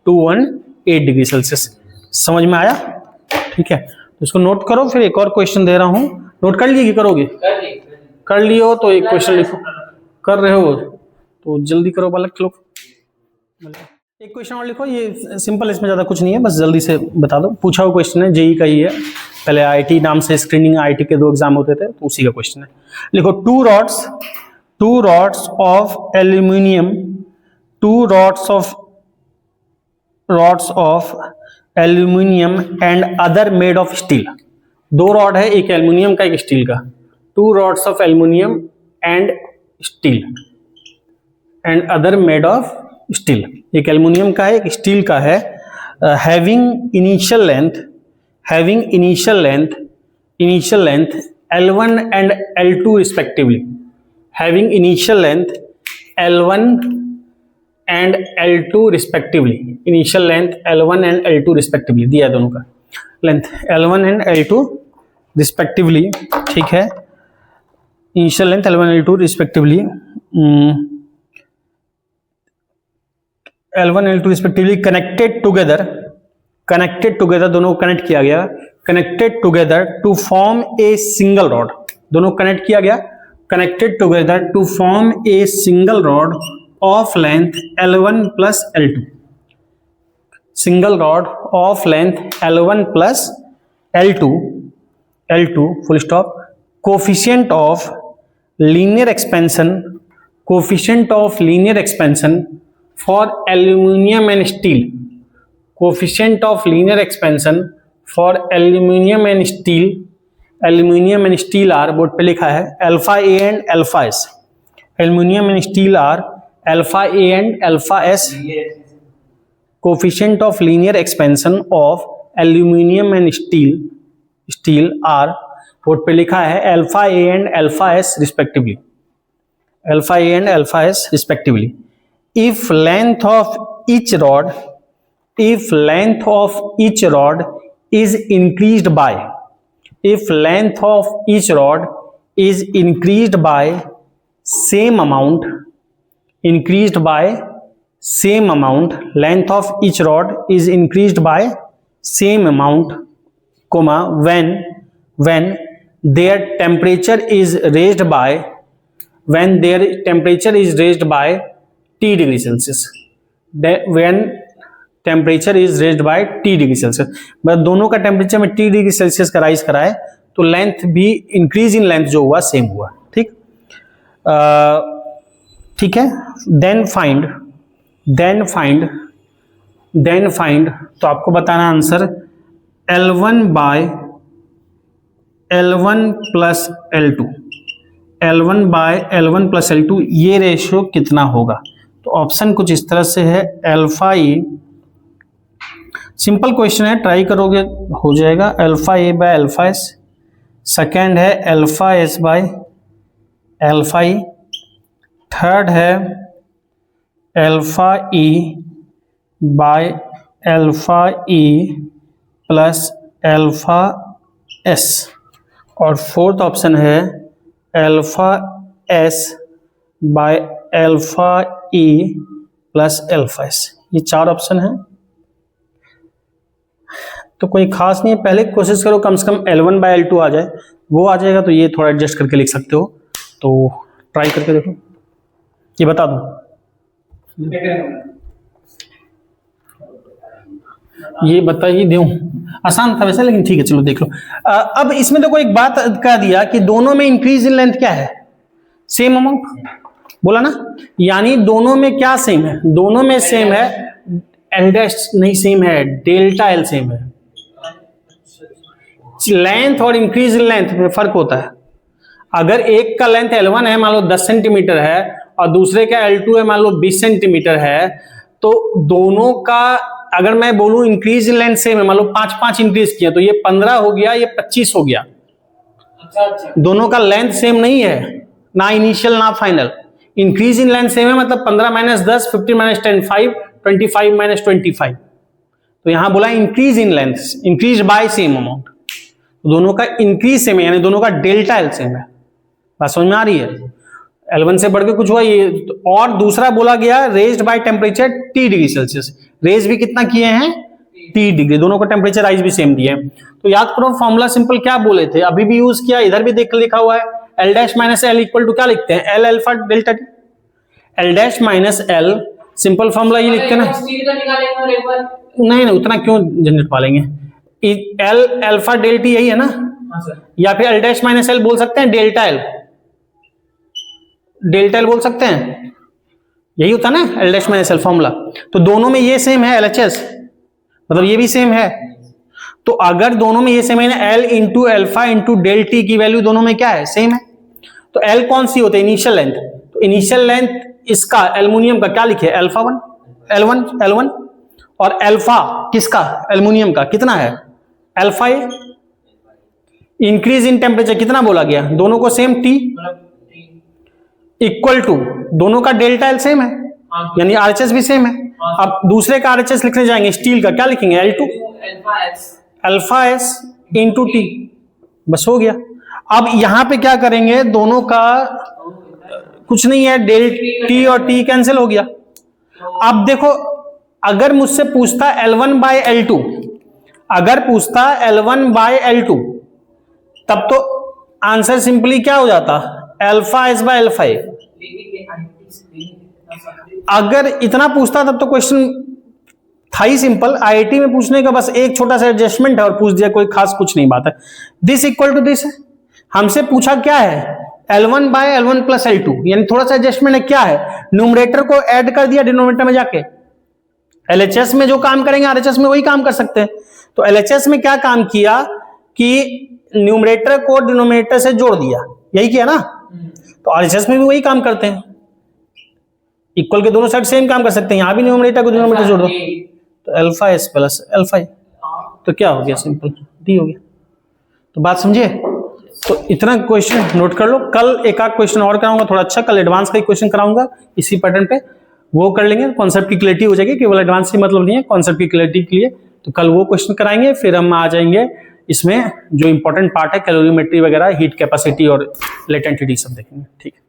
218 डिग्री सेल्सियस। समझ में आया, ठीक है। इसको नोट करो, फिर एक और क्वेश्चन दे रहा हूं। नोट कर लिए कि करोगे? कर लिए हो तो एक क्वेश्चन लिखो। कर रहे हो तो जल्दी करो बालक लोग। एक क्वेश्चन और लिखो, ये सिंपल, इसमें ज्यादा कुछ नहीं है, बस जल्दी से बता दो। पूछा हुआ क्वेश्चन है, जेई का ही है। पहले आईआईटी नाम से स्क्रीनिंग आईआईटी के 2 एग्जाम होते थे, तो उसी का क्वेश्चन है। लिखो, two rods of aluminium, two rods of aluminium and other made of steel. 2 rod है, एक एल्यूमिनियम का एक स्टील का। Two rods of aluminium and steel and other made of steel. एक एल्युमिनियम का है, एक स्टील का है। Having initial length L1 and L2 respectively. Having initial length L1 and L2 respectively. Initial length L1 and L2 respectively दिया है दोनों का length L1 and L2 respectively, ठीक है। Initial length L1 L2 respectively, L1 L2 respectively connected together, दोनों को connect किया गया, connected together to form a single rod. दोनों कनेक्ट किया गया, connected together to form a single rod of length L1 plus L2। Single rod of length L1 plus L2 full stop. Coefficient of linear expansion for aluminum and steel, coefficient of linear expansion for aluminum and steel are, board पे लिखा है, alpha A and alpha S. Aluminium and steel are alpha A and alpha S. coefficient of linear expansion of aluminum and steel are, board पे लिखा है, alpha A and alpha S respectively. Alpha A and alpha S respectively. If length of each rod is increased by same amount, length of each rod is increased by same amount, comma, when their temperature is raised by T degree Celsius. when temperature is raised by T degree Celsius, मतलब दोनों का temperature में T degree Celsius का rise कराए तो length भी increase in length जो हुआ सेम हुआ, ठीक। ठीक है। देन फाइंड तो आपको बताना answer L1 plus L1 plus L2 ये रेशियो कितना होगा। तो ऑप्शन कुछ इस तरह से है, अल्फा ए, सिंपल क्वेश्चन है, ट्राई करोगे हो जाएगा, alpha A by alpha S. Second है alpha S by alpha E. Third है alpha E by alpha E plus alpha S. और फोर्थ ऑप्शन है alpha S by alpha E plus alpha S. ये 4 option है, तो कोई खास नहीं है। पहले कोशिश करो कम से कम L1 बाय L2 आ जाए, वो आ जाएगा तो ये थोड़ा एडजस्ट करके लिख सकते हो, तो ट्राई करके देखो। ये बता दो, ये बता ही दूं, आसान था वैसे, लेकिन ठीक है चलो देख लो। अब इसमें देखो एक बात कह दिया कि दोनों में इंक्रीज इन लेंथ क्या है, सेम अमाउंट बोला ना, यानी दोनों में क्या सेम है, दोनों में सेम है, एल डैश नहीं सेम है, डेल्टा एल सेम है। लेंथ और इंक्रीज इन लेंथ में फर्क होता है। अगर एक का लेंथ L1 है मान लो 10 सेंटीमीटर है और दूसरे का L2 है मान लो 20 सेंटीमीटर है, तो दोनों का अगर मैं बोलूं इंक्रीज इन लेंथ सेम है, मान लो 5 इंक्रीज किया तो ये 15 हो गया, ये 25 हो गया। अच्छा। दोनों का लेंथ सेम नहीं है, ना इनिशियल ना final. Increase in length same है मतलब 15 माइनस 10, 15 माइनस 10 5, 25 माइनस 25। तो यहां बोला increase in length, increase by same amount, दोनों का इंक्रीज सेम है, यानी दोनों का डेल्टा एल सेम है। बात समझ में आ रही है। L1 से बढ़ के कुछ हुआ ये। और दूसरा बोला गया raised by temperature T degree Celsius. Raise भी कितना किए हैं टी डिग्री, दोनों का टेम्परेचर राइज भी सेम दिया है। तो याद करो फॉर्मूला सिंपल क्या बोले थे, अभी भी यूज किया, इधर भी देख लिखा हुआ है, L dash minus L equal to क्या लिखते हैं, L alpha delta T. L dash minus L simple formula ये लिखते हैं ना, स्पीड का निकालेंगे और एक बार। नहीं नहीं उतना क्यों झंझट पालेंगे, एल अल्फा डेल टी यही है ना, हाँ सर। या फिर एल डैश माइनस एल बोल सकते हैं, डेल्टा एल, डेल्टा एल बोल सकते हैं, यही होता है ना L dash minus L formula. तो दोनों में ये सेम है एलएचएस, मतलब ये भी सेम है। तो अगर दोनों में ये सेम है ना, L into alpha into del T की वैल्यू दोनों में क्या है, सेम है। तो एल कौन सी होती है, इनिशियल लेंथ। तो इनिशियल लेंथ इसका एल्युमिनियम का क्या लिखे, अल्फा वन, L1 और अल्फा किसका, एल्युमिनियम का कितना है, alpha A. Increase in temperature कितना बोला गया, दोनों को सेम टी इक्वल टू, दोनों का डेल्टा एल सेम है, यानी आरएचएस भी सेम है। अब दूसरे का आरएचएस लिखने जाएंगे, स्टील का क्या लिखेंगे, L2 alpha S into T, बस हो गया। अब यहां पे क्या करेंगे, दोनों का कुछ नहीं है, डेल टी और टी कैंसिल हो गया। अब देखो अगर मुझसे पूछता L1 बाय L2, अगर पूछता L1 बाय L2 तब तो आंसर सिंपली क्या हो जाता, अल्फा एस बाय अल्फा ए। अगर इतना पूछता तब तो क्वेश्चन था ही सिंपल, आईआईटी में पूछने का बस एक छोटा सा एडजस्टमेंट है और पूछ दिया, कोई खास कुछ नहीं बात है। दिस इक्वल टू दिस है, हमसे पूछा क्या है, L1 bye L1 plus L2, यानी थोड़ा सा एडजस्टमेंट है, क्या है, न्यूमरेटर को ऐड कर दिया डिनोमिनेटर में जाके। एलएचएस में जो काम करेंगे आरएचएस में वही काम कर सकते हैं। तो एलएचएस में क्या काम किया कि न्यूमरेटर को डिनोमिनेटर से जोड़ दिया, यही किया ना। तो आरएचएस में भी वही काम करते हैं, इक्वल के दोनों साइड सेम काम कर सकते हैं, यहां भी न्यूमरेटर को डिनोमिनेटर जोड़ दो, तो अल्फा एस प्लस अल्फा ए, तो क्या हो गया, सिंपल डी हो गया। तो बात समझिए, तो इतना क्वेश्चन नोट कर लो। कल एक आध क्वेश्चन और कराऊंगा थोड़ा अच्छा, कल एडवांस का ही क्वेश्चन कराऊंगा इसी पैटर्न पे, वो कर लेंगे, कॉन्सेप्ट की क्लैरिटी हो जाएगी, केवल एडवांस की मतलब नहीं है, कॉन्सेप्ट की क्लैरिटी के लिए। तो कल वो क्वेश्चन कराएंगे, फिर हम आ जाएंगे इसमें जो इंपॉर्टेंट पार्ट है कैलोरीमेट्री वगैरह, हीट कैपेसिटी और लेटेंट हीट सब देखेंगे, ठीक है।